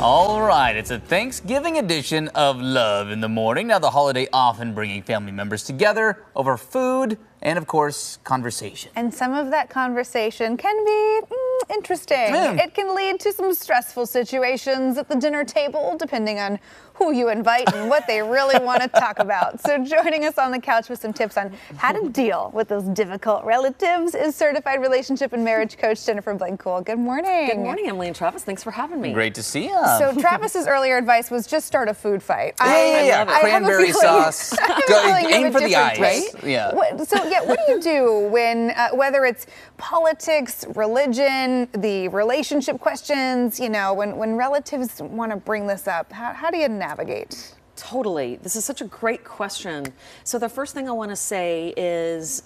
All right, it's a Thanksgiving edition of Love in the Morning. Now, the holiday often bringing family members together over food and, of course, conversation. And some of that conversation can be interesting. It can lead to some stressful situations at the dinner table, depending on who you invite and what they really want to talk about. So joining us on the couch with some tips on how to deal with those difficult relatives is certified relationship and marriage coach Jennifer Blancool. Good morning. Good morning, Emily and Travis. Thanks for having me. Great to see you. So Travis's earlier advice was just start a food fight. Yeah. Cranberry sauce. Aim for the eyes. Right? Yeah. What do you do when, whether it's politics, religion, the relationship questions, when relatives want to bring this up, how do you navigate? Totally. This is such a great question. So the first thing I want to say is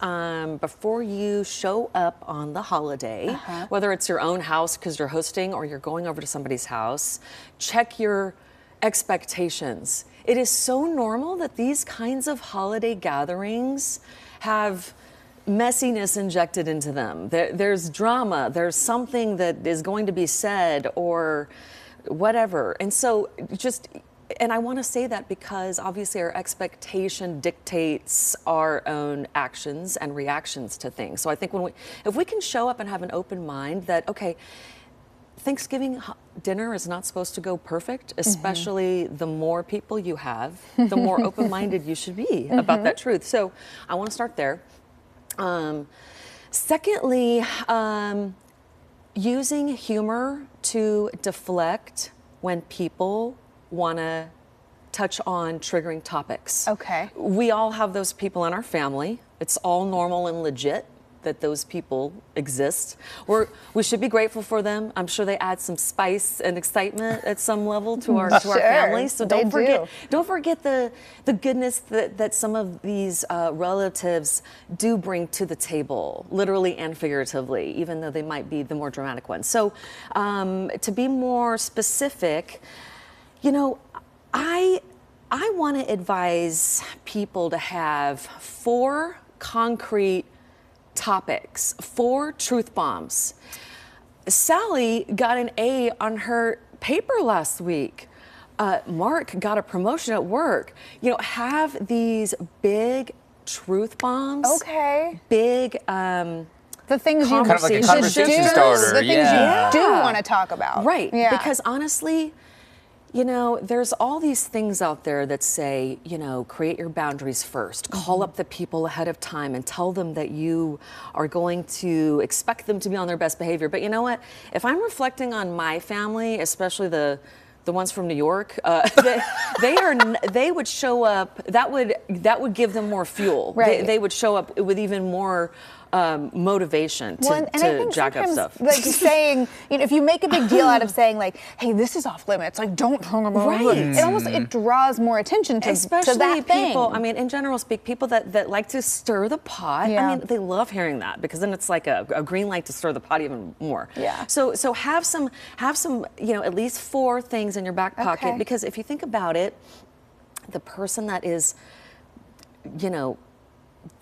before you show up on the holiday, whether it's your own house because you're hosting or you're going over to somebody's house, check your expectations. It is so normal that these kinds of holiday gatherings have messiness injected into them. There's drama, there's something that is going to be said or whatever. And so and I want to say that because obviously our expectation dictates our own actions and reactions to things. So I think if we can show up and have an open mind that, okay, Thanksgiving dinner is not supposed to go perfect, especially the more people you have, the more open-minded you should be about that truth. So I want to start there. Secondly, using humor to deflect when people want to touch on triggering topics. Okay. We all have those people in our family. It's all normal and legit that those people exist. We should be grateful for them. I'm sure they add some spice and excitement at some level to our family. So don't forget the goodness that some of these relatives do bring to the table, literally and figuratively, even though they might be the more dramatic ones. So to be more specific, I want to advise people to have 4 concrete topics, 4 truth bombs. Sally got an A on her paper last week. Mark got a promotion at work. Have these big truth bombs. Okay. Big the things you kind of like a conversation starter. The things you do want to talk about. Right. Yeah. Because honestly, there's all these things out there that say, create your boundaries first. Call up the people ahead of time and tell them that you are going to expect them to be on their best behavior. But you know what? If I'm reflecting on my family, especially the ones from New York, they would show up. That would give them more fuel. Right. They would show up with even more motivation to jack up stuff. Like saying, if you make a big deal out of saying like, hey, this is off limits, like don't talk about it. It draws more attention to that thing. People, in general people that like to stir the pot. Yeah. They love hearing that because then it's like a green light to stir the pot even more. Yeah. So have some, at least 4 things in your back pocket because if you think about it, the person that is,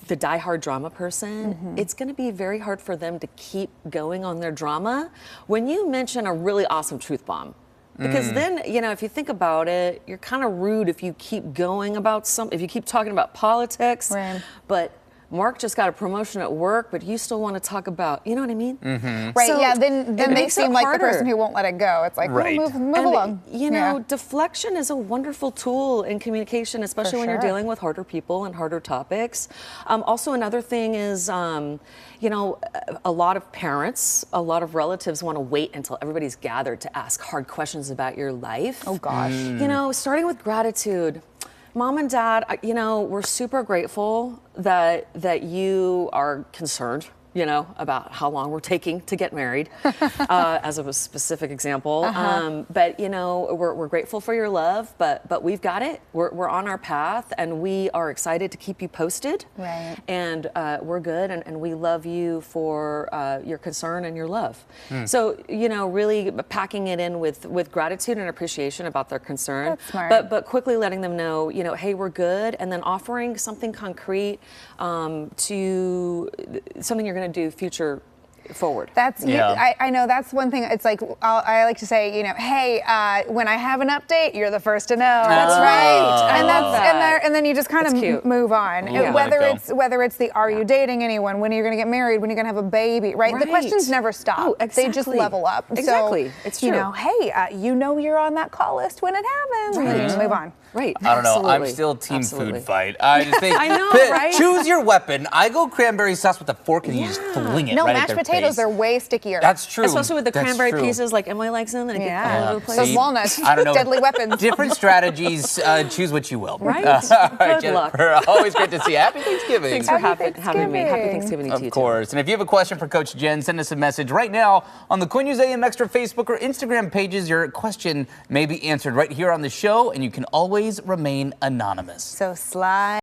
the diehard drama person, it's going to be very hard for them to keep going on their drama when you mention a really awesome truth bomb. Because then, if you think about it, you're kind of rude if you keep going about if you keep talking about politics, but Mark just got a promotion at work, but you still want to talk about, you know what I mean? Right, so then they seem like the person who won't let it go. It's like, move along. Deflection is a wonderful tool in communication, especially when you're dealing with harder people and harder topics. Also, another thing is, a lot of parents, a lot of relatives want to wait until everybody's gathered to ask hard questions about your life. Oh, gosh. Starting with gratitude. Mom and Dad, we're super grateful that you are concerned, about how long we're taking to get married, as of a specific example. But, we're grateful for your love, but we've got it. We're on our path, and we are excited to keep you posted. Right. And we're good, and we love you for your concern and your love. So, really packing it in with gratitude and appreciation about their concern. That's smart. But quickly letting them know, hey, we're good, and then offering something concrete to something you're going to do future forward. That's I know that's one thing. It's like I like to say, you know, hey, when I have an update, you're the first to know. That's right. And then you just kind of move on. Yeah. Whether it's the are you dating anyone, when are you going to get married, when are you going to have a baby, right? The questions never stop. Oh, exactly. They just level up. Exactly. So, it's true. You know, hey, you know you're on that call list when it happens. And then you just move on. Right. I don't know. I'm Absolutely. still team Absolutely. food fight. I just think I know, right? choose your weapon. I go cranberry sauce with a fork and you just fling it No, right at mashed their potatoes face. are way stickier. That's true. Especially with the That's cranberry true. pieces, like Emily likes them, and it gets all over the place. Those walnuts, I don't know. deadly weapons. Different strategies. Choose what you will. Right. All right, Good luck. Jennifer, always great to see you. Happy Thanksgiving. Thanks for Happy having me. Happy Thanksgiving. Thanksgiving to you, Of course. And if you have a question for Coach Jen, send us a message right now on the Quinn News AM Extra Facebook or Instagram pages. Your question may be answered right here on the show, and you can always remain anonymous. So slide.